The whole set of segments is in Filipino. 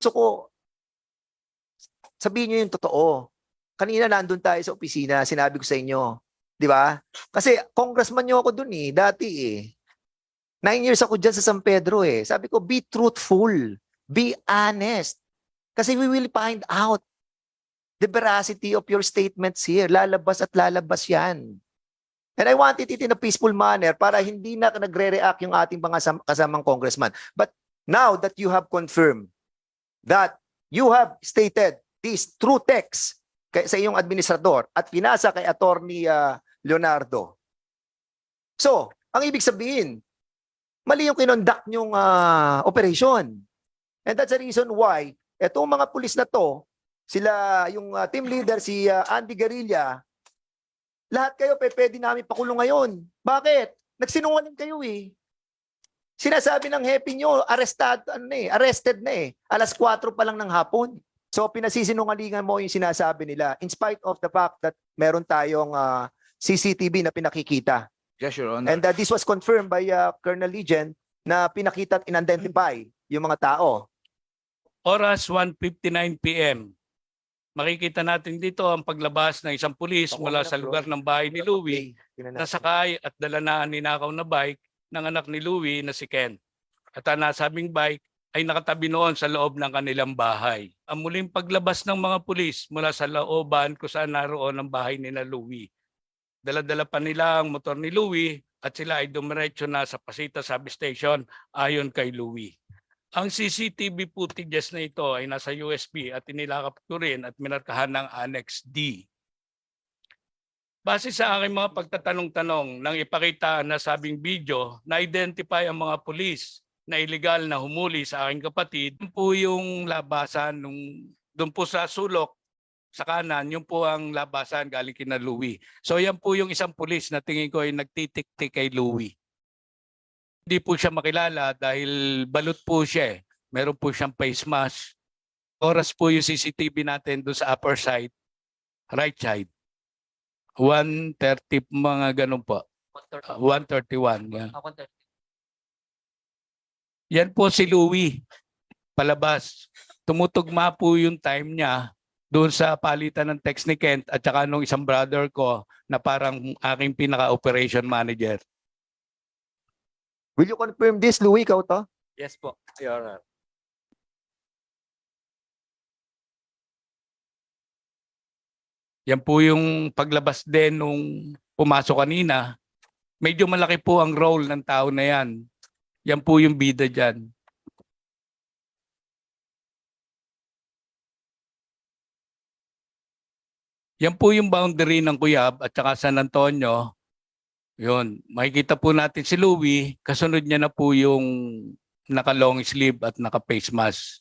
gusto ko, sabihin nyo yung totoo. Kanina nandun tayo sa opisina, sinabi ko sa inyo. Di ba? Kasi congressman nyo ako dun eh, dati eh. 9 years ako dyan sa San Pedro eh. Sabi ko, be truthful. Be honest. Kasi we will find out the veracity of your statements here. Lalabas at lalabas yan. And I wanted it in a peaceful manner para hindi na nagre-react yung ating mga kasamang congressman. But now that you have confirmed that you have stated this true text sa iyong administrador at pinasa kay Attorney Leonardo. So, ang ibig sabihin, mali yung kinonduct nyong operation. And that's the reason why etong mga pulis na to, sila yung team leader si Andy Garilla, lahat kayo pwede namin pakulong ngayon. Bakit? Nagsinungaling kayo eh. Sinasabi ng happy nyo, arrested na eh. Alas 4 pa lang ng hapon. So pinasisinungalingan mo yung sinasabi nila in spite of the fact that meron tayong CCTV na pinakikita. Yes, Your Honor. And this was confirmed by Colonel Legend na pinakita at in-identify yung mga tao. Oras 1:59 PM. Makikita natin dito ang paglabas ng isang pulis mula sa lugar ng bahay ni Louie, nasakay at dala na ang ninakaw na bike ng anak ni Louie na si Ken. At ang nasabing bike ay nakatabi noon sa loob ng kanilang bahay. Ang muling paglabas ng mga pulis mula sa looban kung saan naroon ang bahay ni na Louie. Dala-dala pa nila ang motor ni Louie at sila ay dumiretso na sa Pasita Substation ayon kay Louie. Ang CCTV footages na ito ay nasa USB at inilakap ko rin at minarkahan ng Annex D. Base sa aking mga pagtatanong-tanong nang ipakita na sabing video, na-identify ang mga pulis na illegal na humuli sa aking kapatid. Yun po yung labasan, doon po sa sulok, sa kanan, yun po ang labasan galing kina Louie. So yan po yung isang pulis na tingin ko ay nagtitik-tik kay Louie. Hindi po siya makilala dahil balot po siya eh. Meron po siyang face mask. Oras po yung CCTV natin doon sa upper side, right side. 1:30 mga ganun po. 1:31. Yeah. Yan po si Louie. Palabas. Tumutugma po yung time niya doon sa palitan ng text ni Kent at saka nung isang brother ko na parang aking pinaka-operation manager. Will you confirm this, Louie? Ikaw to? Yes po, Your Honor. Yan po yung paglabas din nung pumasok kanina. Medyo malaki po ang role ng tao na yan. Yan po yung bida dyan. Yan po yung boundary ng Cuyab at saka San Antonio. Yun, makikita po natin si Louie, kasunod niya na po yung naka-long sleeve at naka-face mask.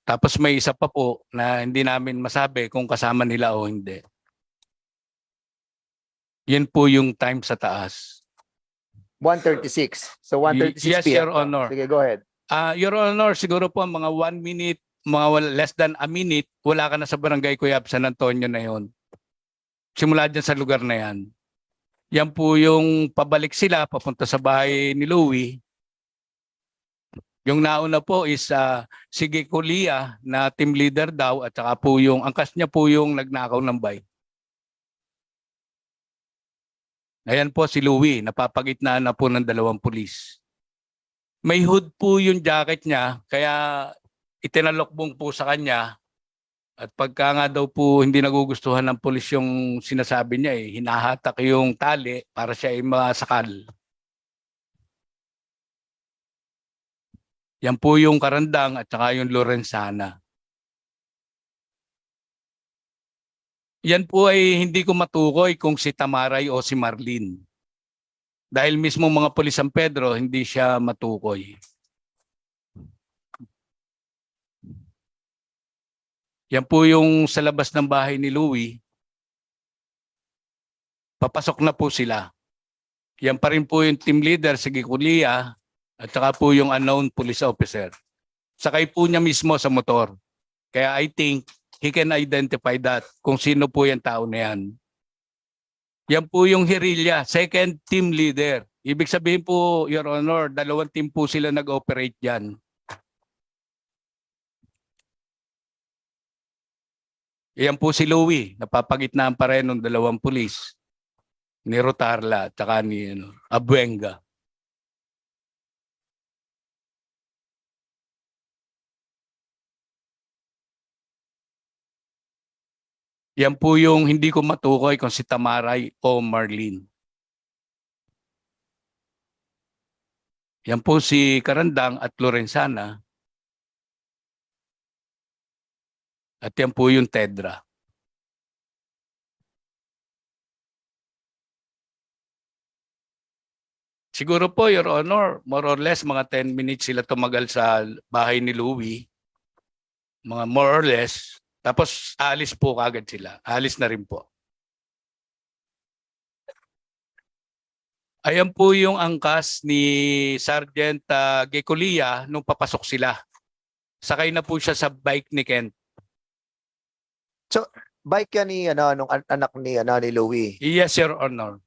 Tapos may isa pa po na hindi namin masabi kung kasama nila o hindi. Yan po yung time sa taas. 1:36. So 1:36 Yes, PM. Your Honor. Sige, go ahead. Your Honor, siguro po mga 1 minute, less than a minute, wala ka na sa barangay Cuyab, San Antonio na yon. Simula dyan sa lugar na yan. Yan po yung pabalik sila, papunta sa bahay ni Louie. Yung nauna po is si Gekulia na team leader daw at saka po yung angkas niya po yung nagnakaw ng bike. Ayan po si Louie, napapagitnaan na po ng 2 pulis. May hood po yung jacket niya, kaya itinalokbong po sa kanya. At pagka nga daw po hindi nagugustuhan ng pulis yung sinasabi niya, hinahatak yung tali para siya ay masakal. Yan po yung Karandang at saka yung Lorenzana. Yan po ay hindi ko matukoy kung si Tamaray o si Marlene. Dahil mismo mga pulis San Pedro, hindi siya matukoy. Yan po yung sa labas ng bahay ni Louie. Papasok na po sila. Yan pa rin po yung team leader, si Gekulia, at saka po yung unknown police officer. Sakay po niya mismo sa motor. Kaya I think he can identify that kung sino po yung tao na yan. Yan po yung Hirilya, second team leader. Ibig sabihin po, Your Honor, 2 team po sila nag-operate dyan. Yan po si Louie, napapagitnaan pa rin ng dalawang pulis, ni Rotarla at saka ni Abuenga. Yan po yung hindi ko matukoy kung si Tamaray o Marlene. Yan po si Karandang at Lorenzana. At yan po yung Tedra. Siguro po, Your Honor, more or less mga 10 minutes sila tumagal sa bahay ni Louie. Mga more or less. Tapos alis po kagad sila. Alis na rin po. Ayan po yung angkas ni Sergeant Gecolia nung papasok sila. Sakay na po siya sa bike ni Kent. Bike yan ni, nung anak ni, ni Louie. Yes, Your Honor.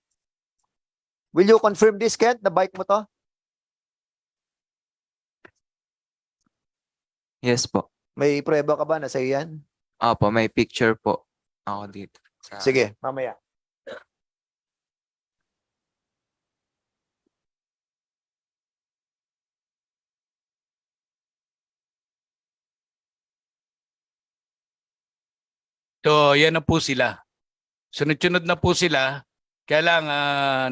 Will you confirm this, Kent, na bike mo to? Yes po. May prueba ka ba na sa'yo yan? Opo, may picture po ako dito. Sige, mamaya. So, yan na po sila. Sunod-sunod na po sila. Kaya lang,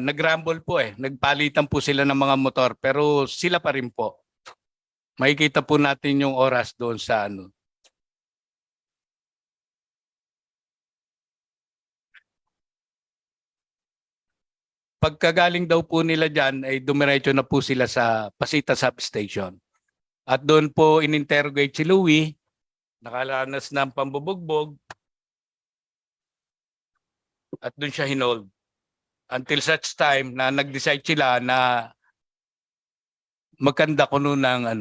nag-rumble po eh. Nagpalitan po sila ng mga motor. Pero sila pa rin po. Makikita po natin yung oras doon sa ano. Pagkagaling daw po nila dyan, ay dumiretso na po sila sa Pasita Substation. At doon po in-interrogate si Louie. Nakalanas ng pambubugbog. At doon siya hinold. Until such time na nag-decide sila na magkanda kuno ng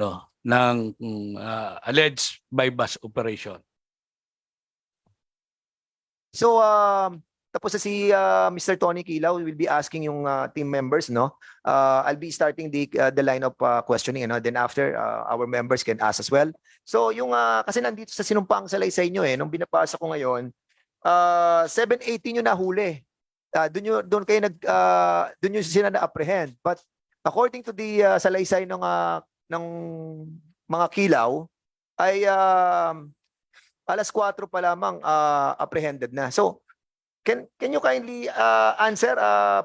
alleged bypass operation. So, tapos na si Mr. Tony Kilaw will be asking yung team members, no? I'll be starting the line of questioning, then after our members can ask as well. So, yung kasi nandito sa sinumpang salaysay nyo nung binabasa ko ngayon, 718 yung nahuli. Doon kayo doon yung sila na-apprehend. But according to the salaysay ng mga Kilaw ay alas 4 pa lamang apprehended na. So can you kindly answer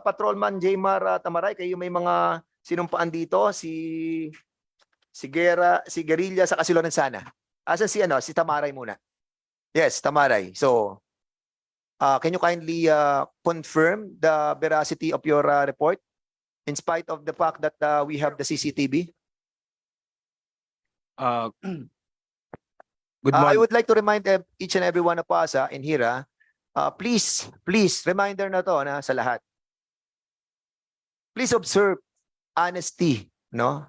Patrolman Jaymar Tamaray, kayo may mga sinumpaan dito si Guerrilla sa Lorenzana. Asan si Tamaray muna? Yes, Tamaray. So can you kindly confirm the veracity of your report in spite of the fact that we have the CCTV? Good I morning. would like to remind each and every one of us in here, please, reminder na to sa lahat. Please observe honesty, no,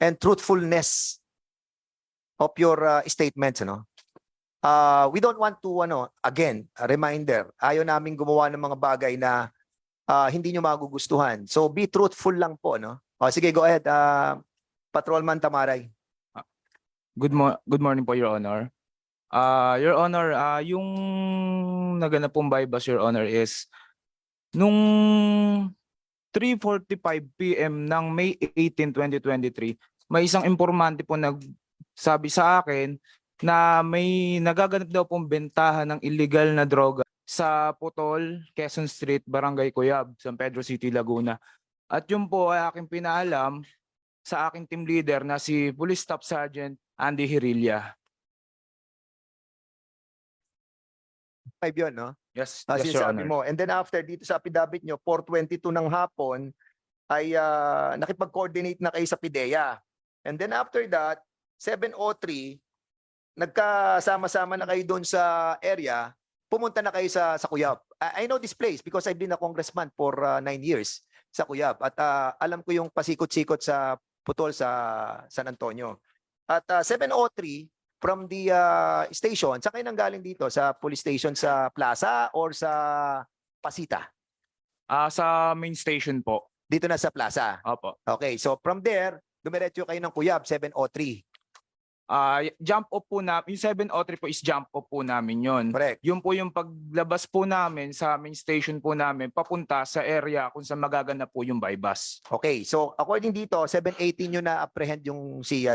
and truthfulness of your statements, no. We don't want to, again, a reminder, ayaw namin gumawa ng mga bagay na hindi nyo magugustuhan. So be truthful lang po, no? Sige, go ahead, Patrolman Tamaray. Good morning po, Your Honor. Your Honor, yung naganap pong bypass, Your Honor, is nung 3:45 PM ng May 18, 2023, may isang impormante po nagsabi sa akin na may nagaganap daw pong bentahan ng illegal na droga sa Putol, Quezon Street, Barangay Cuyab, San Pedro City, Laguna. At yun po ay aking pinaalam sa aking team leader na si Police Staff Sergeant Andy Hirilla. 5 yun, no? Yes, yes, Your Sinasabi Honor. mo. And then after, dito sa affidavit nyo, 4:22 ng hapon, ay nakipag-coordinate na kayo sa PIDEA. And then after that, 7:03, nagkasama-sama na kayo doon sa area, pumunta na kayo sa Cuyab. I know this place because I've been a congressman for 9 years sa Cuyab. At alam ko yung pasikot-sikot sa Putol sa San Antonio. At 7:03, from the station, saan kayo nanggaling dito? Sa police station sa Plaza or sa Pasita? Sa main station po. Dito na sa Plaza. Opo. Okay, so from there, dumiretso kayo ng Cuyab, 7:03. Jump off po na, yung 703 po is jump off po namin yon. Correct. Yun po yung paglabas po namin sa main station po namin papunta sa area kung saan magaganap po yung bypass. Okay, so according dito, 7:18 nyo na-apprehend yung si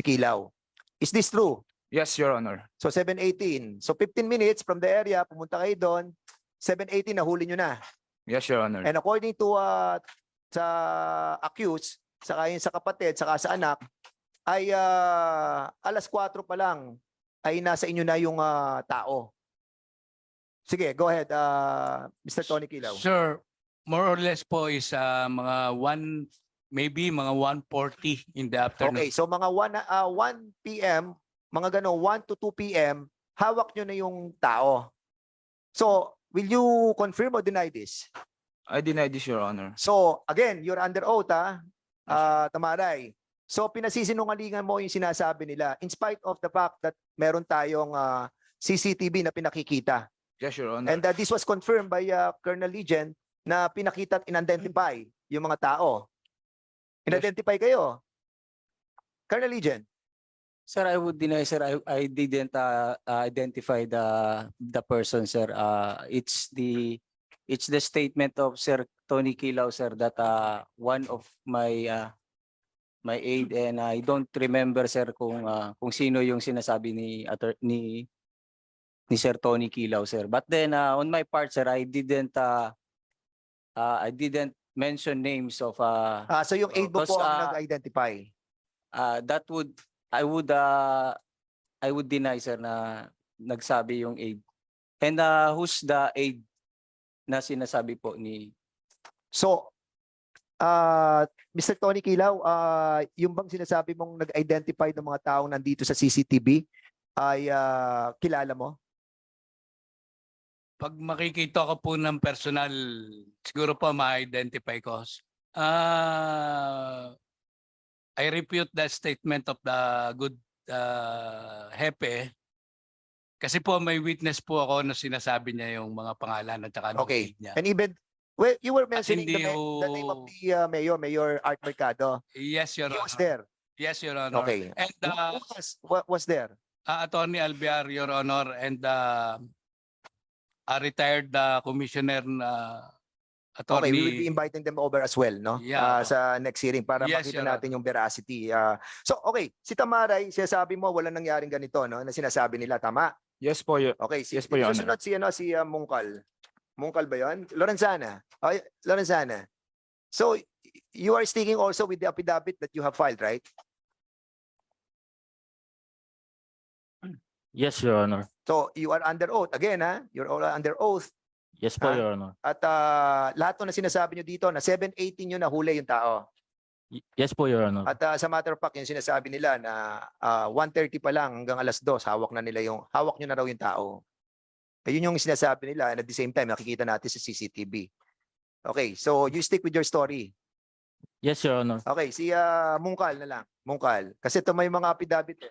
Kilaw. Is this true? Yes, Your Honor. So 7:18. So 15 minutes from the area, pumunta kayo doon. 7:18 nahuli nyo na. Yes, Your Honor. And according to sa accused, saka yun sa kapatid, saka sa anak, ay alas 4 pa lang ay nasa inyo na yung tao. Sige, go ahead, Mr. Tony Kilaw. Sir, more or less po is mga maybe mga 1:40 in the afternoon. Okay, so mga 1 p.m., mga gano 1 to 2 p.m., hawak nyo na yung tao. So, will you confirm or deny this? I deny this, Your Honor. So, again, you're under oath, Tamaray. So, pinasisinungalingan mo yung sinasabi nila in spite of the fact that meron tayong CCTV na pinakikita. Yes, Your Honor. And this was confirmed by Colonel Legend na pinakita at in-identify yung mga tao. In-identify kayo. Colonel Legend. Sir, I would deny, sir. I didn't identify the person, sir. It's the statement of Sir Tony Kilaw, sir, that one of my aide, and I don't remember, sir, kung sino yung sinasabi ni Sir Tony Kilaw, sir. But then on my part, sir, I didn't mention names of So yung aide mo po Because, ang nag-identify. that would I would deny, sir, na nagsabi yung aide. And who's the aide na sinasabi po ni... So, Mr. Tony Kilaw, yung bang sinasabi mong nag-identify ng mga taong nandito sa CCTV ay kilala mo? Pag makikita ko po ng personal, siguro po ma-identify ko. I refute the statement of the good Hepe. Kasi po may witness po ako na sinasabi niya yung mga pangalan at saka Okay. niya. And even, well, you were mentioning hindi the name of the Mayor Art Mercado. Yes, Your He was Honor. there. Yes, Your Honor. Okay. And Who was there? Attorney Alvear, Your Honor, and a retired commissioner na Okay, we will attorney. be inviting them over as well, no? Yeah. Sa next hearing para Yes, makita Your natin yung veracity. So, okay, si Tamaray, sinasabi mo walang nangyaring ganito, no? Na sinasabi nila, tama? Yes po, Okay, Yes po, Your Honor. susunod si Mungkal. Mungkal ba 'yon? Lorenzana. Okay, Lorenzana. So, you are sticking also with the affidavit that you have filed, right? Yes, Your Honor. So, you are under oath. Again, you're all under oath. Yes po, Ah. Your Honor. At lahat ng sinasabi nyo dito na 7:18 nyo nahuli yung tao. Yes po, Your Honor. At sa matter of fact, yung sinasabi nila na 1:30 pa lang hanggang alas 2, hawak nyo na raw yung tao. Yun yung sinasabi nila and at the same time, nakikita natin sa CCTV. Okay, so you stick with your story. Yes, Your Honor. Okay, si Mungkal na lang. Mungkal. Kasi ito may mga affidavit.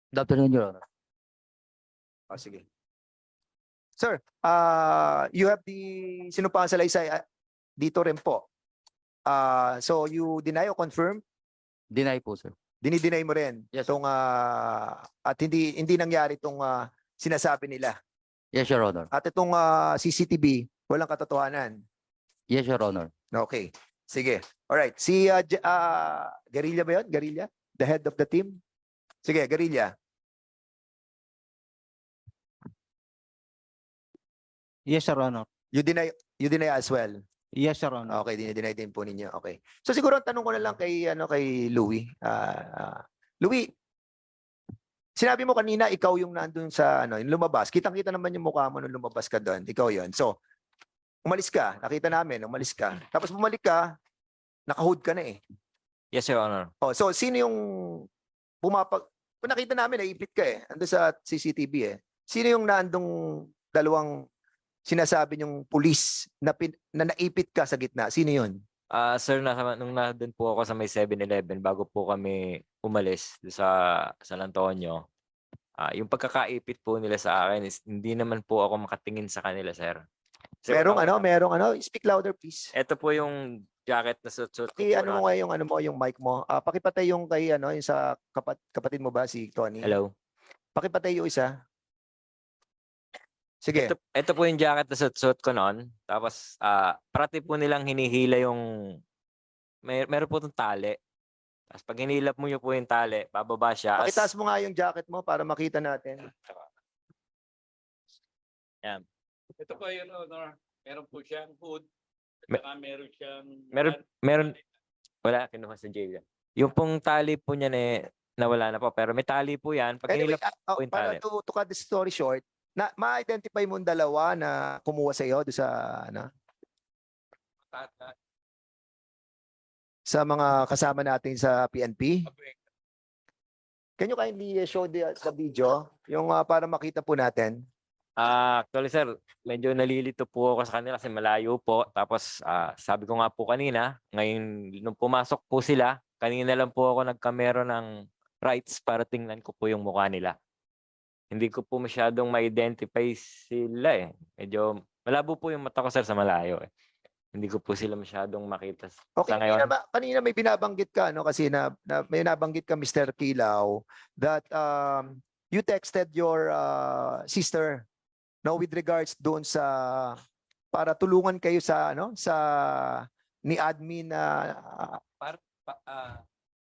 Good afternoon, Your Honor. Oh, sige. Sir, you have the sinumpahang salaysay dito rin po. So you deny or confirm? Deny po, sir. Dinideny mo rin Yes. itong at hindi nangyari itong sinasabi nila. Yes, Your Honor. At itong CCTV, walang katotohanan. Yes, Your Honor. Okay. Sige. All right. Si Guerrilla ba 'yon? Guerrilla? The head of the team? Sige, Guerrilla. Yes, Your Honor. You deny as well. Yes, Your Honor. Okay, dinideny din po ninyo. Okay. So siguro ang tanong ko na lang kay Louie. Louie, sinabi mo kanina ikaw yung nandun sa yung lumabas. Kitang-kita naman yung mukha mo nung lumabas ka doon. Ikaw 'yon. So umalis ka, nakita namin, umalis ka. Tapos bumalik ka, naka-hood ka na eh. Yes, Your Honor. Oh, so sino yung kung nakita namin naipit ka eh. Ando sa CCTV eh. Sino yung naandong dalawang sinasabi yung pulis na naipit ka sa gitna? Sino yun? Sir, nung nandun po ako sa may 7-Eleven bago po kami umalis sa San Antonio, yung pagkakaipit po nila sa akin is hindi naman po ako makatingin sa kanila, sir. Sir, merong speak louder please. Ito po yung jacket na suit ko po. Ano mo nga yung yung mic mo. Pakipatay yung kay yung sa kapatid mo ba si Tony? Hello. Pakipatay yung isa. Sige. Ito po yung jacket na suit ko noon. Tapos parati po nilang hinihila yung meron po itong tali. Tapos pag hinilap mo po yung tali, bababa siya. Pakitaas mo nga yung jacket mo para makita natin. Ito po yun, Honor. Meron po siyang hood. Me- Saka meron siyang... Meron wala kinuha sa jail. Yung pong tali po niya nawala na po, pero may tali po yan. Pag Anyway, hinilap po yung para tali. to cut the story short, ma-identify mo yung dalawa na kumuha sa iyo do sa sa mga kasama natin sa PNP. Can you kindly show the video yung para makita po natin? Actually sir, medyo nalilito po ako sa kanila kasi malayo po. Tapos sabi ko nga po kanina, ngayon nung pumasok po sila, kanina lang po ako nagkamero ng rights para tingnan ko po yung mukha nila. Hindi ko po masyadong ma-identify sila eh. Medyo malabo po yung mata ko sir sa malayo eh. Hindi ko po sila masyadong makita Okay, sa ngayon. kanina may binabanggit ka kasi may nabanggit ka Mr. Kilaw that you texted your sister with regards doon sa para tulungan kayo sa sa ni admin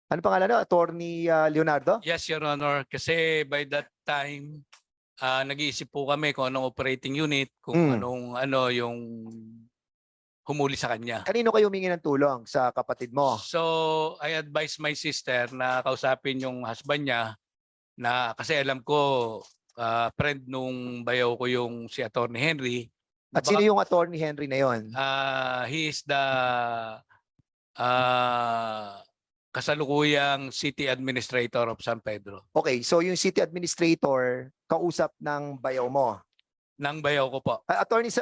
ano pangalan Attorney Leonardo? Yes, Your Honor. Kasi by that time, nag-iisip po kami kung anong operating unit, kung anong yung humuli sa kanya. Kanino kayo humingi ng tulong? Sa kapatid mo? So, I advised my sister na kausapin yung husband niya na kasi alam ko friend nung bayaw ko yung si Attorney Henry. At sino yung Attorney Henry na yon? He is the kasalukuyang City Administrator of San Pedro. Okay, so yung city administrator kausap ng bayaw mo. Nang bayaw ko po. Attorney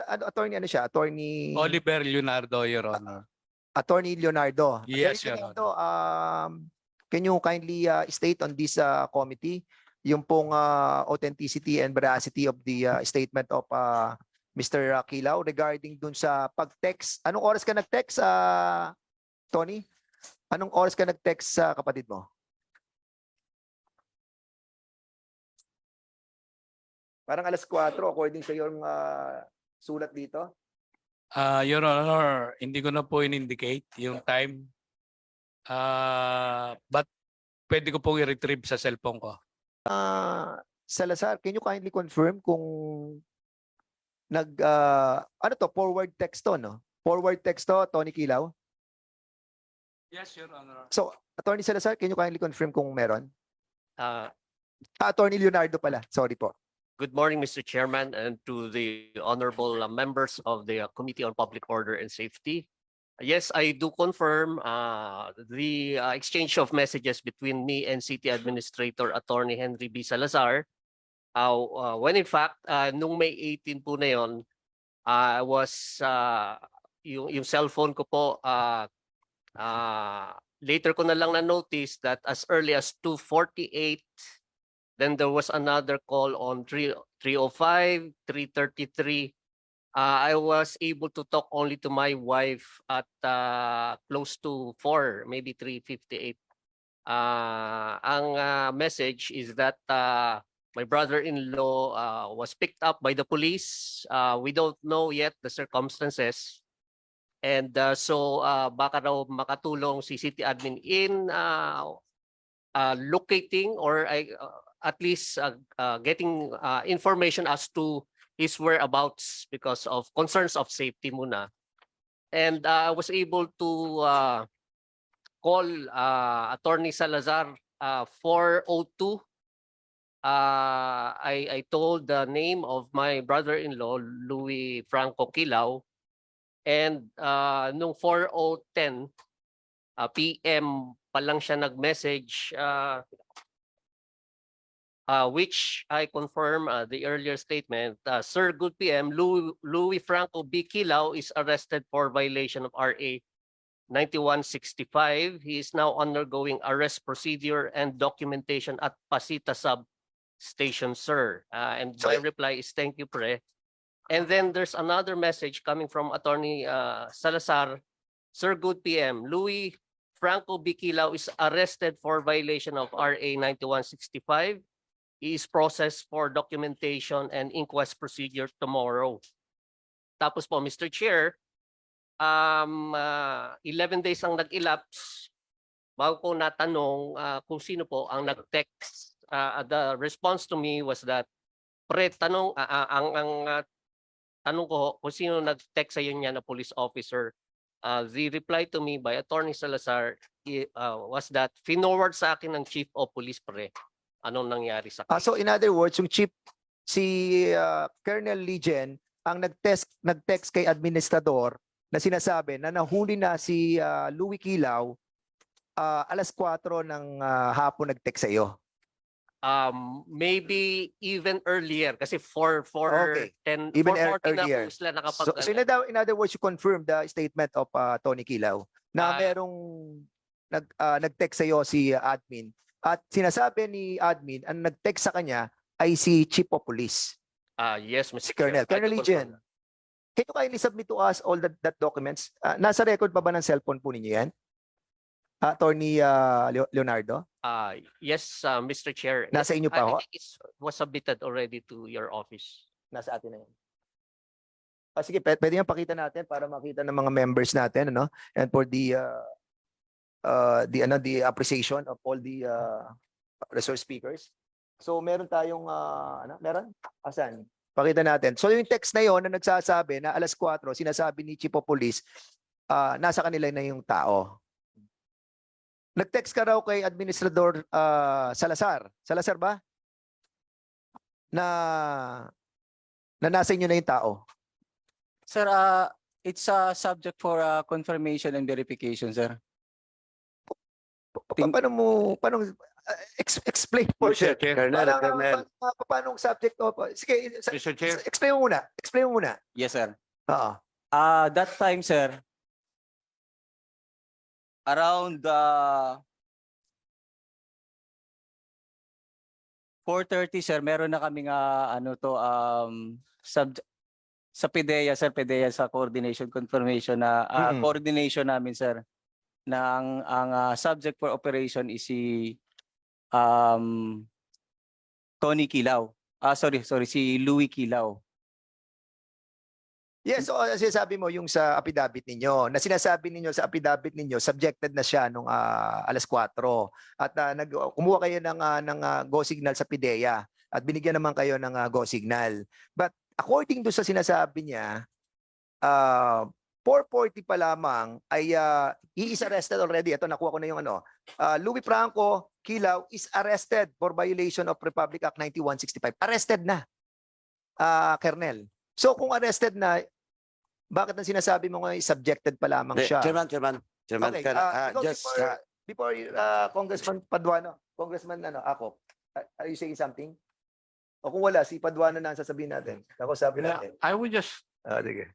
ano siya? Attorney Oliver Leonardo, Your Honor. Attorney Leonardo. Yes, Attorney Your Leonardo, can you kindly state on this committee yung pong authenticity and veracity of the statement of Mr. Kilaw regarding dun sa pag-text? Anong oras ka nag-text, Tony? Anong oras ka nag-text sa kapatid mo? Parang alas 4 according sa yung sulat dito. Your Honor, hindi ko na po in-indicate yung time. But pwede ko pong i-retrieve sa cellphone ko. Salazar, can you kindly confirm kung forward text to, no? Forward text to, Tony Kilaw? Yes, Your Honor. So, Attorney Salazar, can you kindly confirm kung meron? Uh, Attorney Leonardo pala. Sorry po. Good morning, Mr. Chairman, and to the honorable members of the Committee on Public Order and Safety. Yes, I do confirm the exchange of messages between me and City Administrator Attorney Henry B. Salazar. When in fact, nung May 18 po na yun, I was, yung cellphone ko po, later ko na lang na-notice that as early as 2:48, then there was another call on 3:05, 3:33. I was able to talk only to my wife at close to 4, maybe 3:58. Ang message is that my brother-in-law was picked up by the police. We don't know yet the circumstances. And so baka raw makatulong si City Admin in locating or at least getting information as to his whereabouts because of concerns of safety muna. And I was able to call Attorney Salazar 4:02. I told the name of my brother-in-law, Louis Franco Kilaw. And nung 4:10 PM pa lang siya nag-message, which I confirm the earlier statement. Sir, good PM, Louis Franco B. Kilaw is arrested for violation of RA 9165. He is now undergoing arrest procedure and documentation at Pasita Substation, sir. And So, my reply is thank you, Pre. And then there's another message coming from Attorney Salazar. Sir, good PM. Louis Franco Biquilao is arrested for violation of RA 9165. He is processed for documentation and inquest procedure tomorrow. Tapos po, Mr. Chair, 11 days ang nag-elapse bago ko natanong kung sino po ang nag-text. The response to me was that tanong tanong ko kung sino nag-text sa niya na police officer. The reply to me by Attorney Salazar was that finorward sa akin ng Chief of Police pre. Anong nangyari sa case? So in other words, yung chief, si Colonel Legion, ang nag-text kay administrador na sinasabi na nahuli na si Louis Kilaw, alas 4 ng hapon nag-text sa iyo. Maybe even earlier kasi 4 Okay. 10 Even 4:40 na earlier. po sila nakapag So in other words, you confirm the statement of Tony Kilaw na merong nag-text sa iyo si admin. At sinasabi ni admin, ang nag-text sa kanya ay si Chief of Police, yes, Mr. si Colonel. Chair. I Colonel do Legion, confirm. can you kindly submit to us all that documents? Nasa record pa ba ng cellphone po ninyo yan? Attorney Leonardo? Yes, Mr. Chair. Nasa inyo pa I ho? think it was submitted already to your office. Nasa atin na yan. Sige, pwede yung pakita natin para makita ng mga members natin, ano? And for the appreciation of all the resource speakers. So meron tayong meron? Asan? Pakita natin. So yung text na yon na nagsasabi na alas 4, sinasabi ni Chief of Police, nasa kanila na yung tao. Nag-text ka raw kay Administrador Salazar. Salazar ba? Na nasa inyo na yung tao. Sir, it's subject for confirmation and verification, sir. Paano explain po Mr. Chair. paano subject of sige Mr. Chair. explain mo muna Yes, sir. Oo. That time, sir, around 4:30, sir, meron na kaming sa PDEA, sir, PDEA sa coordination confirmation na Mm-mm. coordination namin, sir, na ang subject for operation is si Tony Kilaw. Si Louis Kilaw. Yes, so sinasabi mo yung sa affidavit ninyo, na sinasabi ninyo sa affidavit ninyo, subjected na siya nung alas 4 at kumuha kayo ng go signal sa PIDEA at binigyan naman kayo ng go signal. But according to sa sinasabi niya, 4:40 pa lamang ay he is arrested already. Ito, nakuha ko na yung Louis Franco Kilaw is arrested for violation of Republic Act 9165. Arrested na, Colonel. So kung arrested na, bakit ang sinasabi mo nga subjected pa lamang siya? Chairman, Okay, ikaw, just before Congressman Paduano, Congressman ako, are you saying something? O kung wala, si Paduano na ang sasabihin natin. Ako sabi natin. I would just Sige.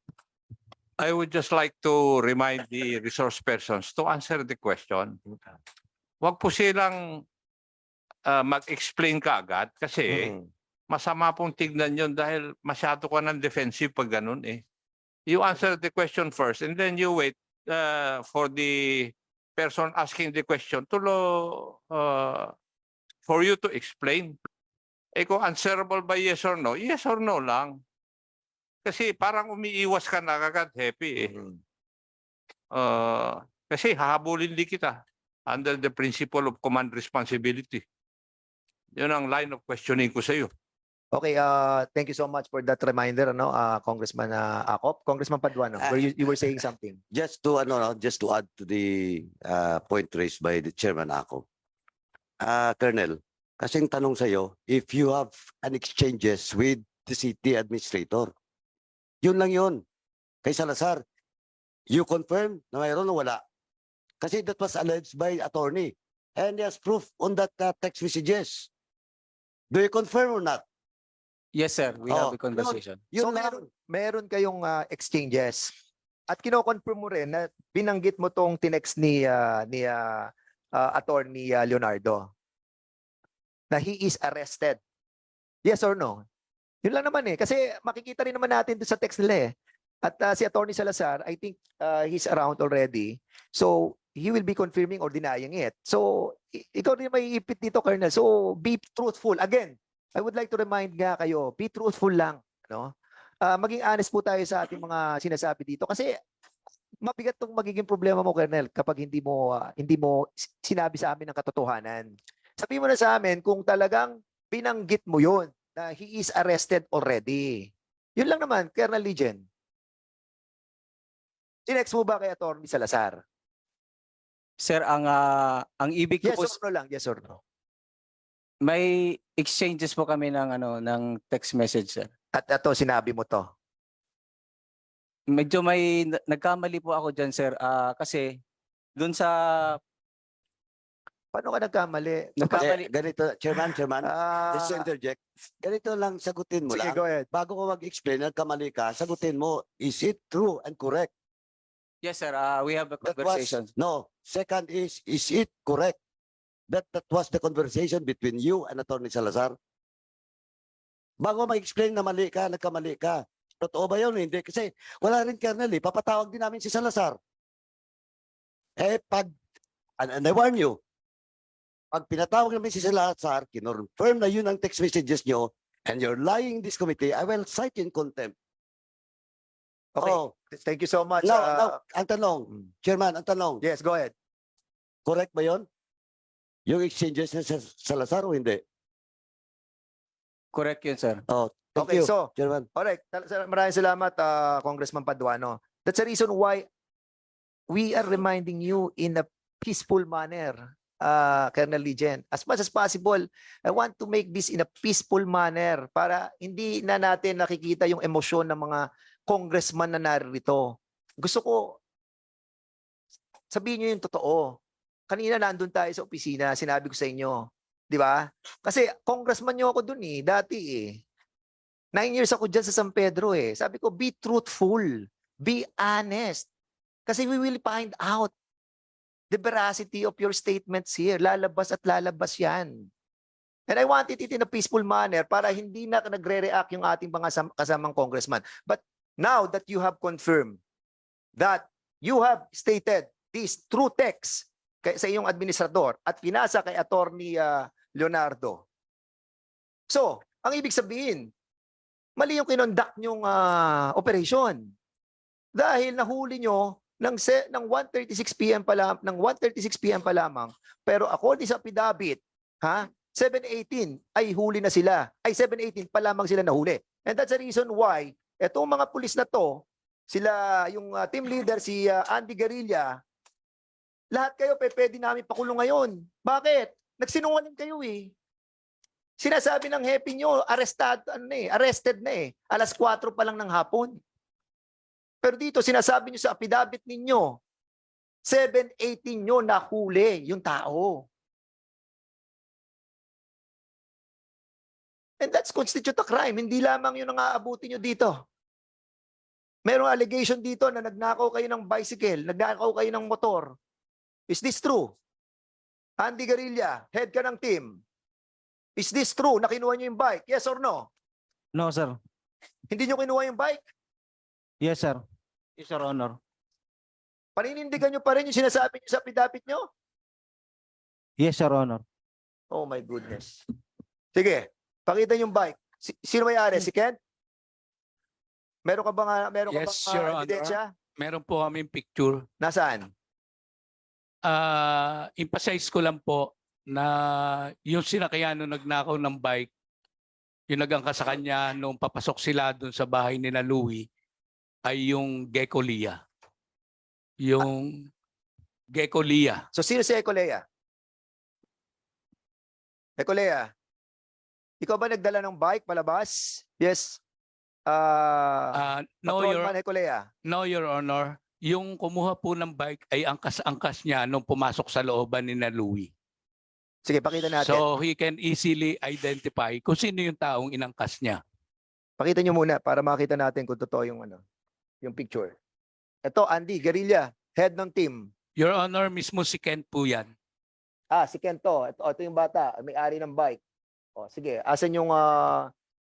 I would just like to remind the resource persons to answer the question. Huwag po silang mag-explain kaagad kasi masama pong tignan yun dahil masyado ka ng defensive pag ganun eh. You answer the question first and then you wait for the person asking the question for you to explain. Eh kung answerable by yes or no lang. Kasi parang umiiwas ka na agad, happy eh. Kasi hahabulin din kita under the principle of command responsibility. Yun ang line of questioning ko sa iyo. Okay, thank you so much for that reminder, Congressman Acop. Congressman Paduano, you were saying something. Just to add to the point raised by the Chairman Ako. Colonel, kasing tanong sa iyo, if you have an exchanges with the city administrator, yun lang yun. Kay Salazar, you confirm na mayroon o wala? Kasi that was alleged by attorney and he has proof on that text messages. Do you confirm or not? Yes, sir. We have a conversation. So Yun lang. meron kayong exchanges. At kino-confirm mo rin na binanggit mo tong tinext ni Attorney Leonardo na he is arrested. Yes or no? Yun lang naman eh. Kasi makikita rin naman natin doon sa text nila eh. At si Attorney Salazar, I think he's around already. So, he will be confirming or denying it. So, ikaw rin may ipit dito, Colonel. So, be truthful. Again, I would like to remind nga kayo, be truthful lang. No? Maging honest po tayo sa ating mga sinasabi dito. Kasi, mabigat tong magiging problema mo, Colonel, kapag hindi mo sinabi sa amin ang katotohanan. Sabihin mo na sa amin kung talagang binanggit mo yun, na he is arrested already. Yun lang naman, Colonel Legion. Sinex mo ba kay Atty. Salazar? Sir, ang ibig ko Yes po, or no lang, yes or no. may exchanges po kami ng ng text message, sir. At ito, sinabi mo to. Medyo may nagkamali po ako diyan, sir. Kasi dun sa Paano ka nagkamali? nagkamali Ganito, Chairman, just to Ah, interject. Ganito lang, sagutin mo sige, lang. go ahead. Bago ko mag-explain, nagkamali ka, sagutin mo, is it true and correct? Yes, sir. We have a That conversation. was, no. Second is it correct that was the conversation between you and Atty. Salazar? Bago mag-explain na mali ka, nagkamali ka. Totoo ba yun? Hindi. Kasi wala rin, Colonel, eh. Papatawag din namin si Salazar. And I warn you, pag pinatawag namin si Salazar, kinonfirm na yun ang text messages nyo, and you're lying in this committee, I will cite you in contempt. Okay, Oh, thank you so much. now, ang tanong, Chairman, ang tanong, Yes, go ahead. correct ba yun? Yung exchanges ni Salazar o hindi? Correct yun, sir. Oh, thank Okay, you, so, Chairman. alright. Maraming salamat, Congressman Paduano. That's the reason why we are reminding you in a peaceful manner, Colonel Legion. As much as possible, I want to make this in a peaceful manner para hindi na natin nakikita yung emosyon ng mga congressman na narito. Gusto ko sabihin nyo yung totoo. Kanina nandun tayo sa opisina, sinabi ko sa inyo. Di ba? Kasi congressman nyo ako dun eh, dati eh. 9 years ako dyan sa San Pedro eh. Sabi ko, be truthful. Be honest. Kasi we will find out the veracity of your statements here. Lalabas at lalabas yan. And I wanted it in a peaceful manner para hindi na nagre-react yung ating mga kasamang congressman. But now that you have confirmed that you have stated this true text sa iyong administrador at pinasa kay Attorney Leonardo. So, ang ibig sabihin, mali yung kinonduct nyong operation. Dahil nahuli nyo ng 1:36 PM pa lamang, pero according sa affidavit, 7:18 ay huli na sila. Ay 7:18 pa lamang sila nahuli. And that's the reason why etong mga pulis na to, sila yung team leader si Andy Guerrilla, lahat kayo pwede namin pakulong ngayon. Bakit? Nagsinungaling kayo eh. Sinasabi ng hepe nyo, arrested na eh. 4:00 pa lang ng hapon. Pero dito, sinasabi nyo sa affidavit ninyo, 7:18 nyo nahuli yung tao. And that's constitute a crime. Hindi lamang yun ang aabuti nyo dito. Merong allegation dito na nagnakaw kayo ng bicycle, nagnakaw kayo ng motor. Is this true? Andy Guerrilla, head ka ng team. Is this true na kinuha nyo yung bike? Yes or no? No, sir. Hindi nyo kinuha yung bike? Yes, sir. Yes, Your Honor. Paninindigan nyo pa rin yung sinasabi nyo sa affidavit nyo? Yes, Your Honor. Oh my goodness. Sige, pakita yung bike. Sino may-ari? Si Kent? Meron ka bang Yes, Your Honor. ebidensya? Meron po kaming picture. Nasaan? Emphasize ko lang po na yung sinakyan nung nagnakaw ng bike, yung nagangka sa kanya nung papasok sila dun sa bahay ni na Louie, ay yung Gecko Lia. Yung Gecko Lia. So sino si Ecolea? Ecolea, ikaw ba nagdala ng bike palabas? Yes. No, Patrolman Ecolea. No, Your Honor. Yung kumuha po ng bike ay angkas-angkas niya nung pumasok sa looban ni na Louie. Sige, pakita natin. So he can easily identify kung sino yung taong inangkas niya. Pakita nyo muna para makita natin kung totoo yung yung picture. Ito, Andy Guerrilla, head ng team. Your Honor, mismo si Kent po yan. Si Kento. Ito yung bata, may-ari ng bike. O, sige, asan yung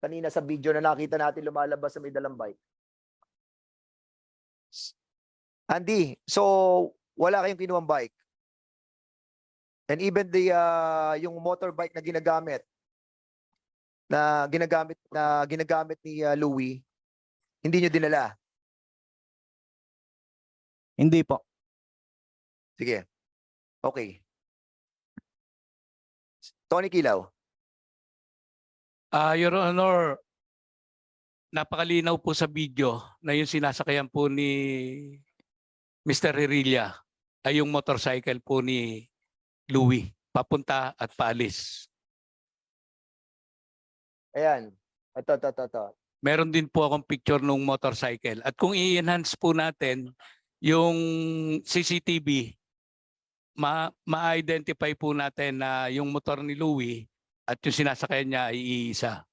Kanina sa video na nakita natin lumalabas sa may dalang bike. Andy, so wala kayong kinuwang bike. And even yung motorbike na ginagamit ni Louie, hindi nyo dinala. Hindi po. Sige. Okay. Tony Kilaw. Your Honor, napakalinaw po sa video na yung sinasakayan po ni Mr. Herilla ay yung motorcycle po ni Louie, papunta at paalis. Ayan. Ito. Meron din po akong picture ng motorcycle. At kung i-enhance po natin yung CCTV, ma-identify po natin na yung motor ni Louie at yung sinasakyan niya ay iisa.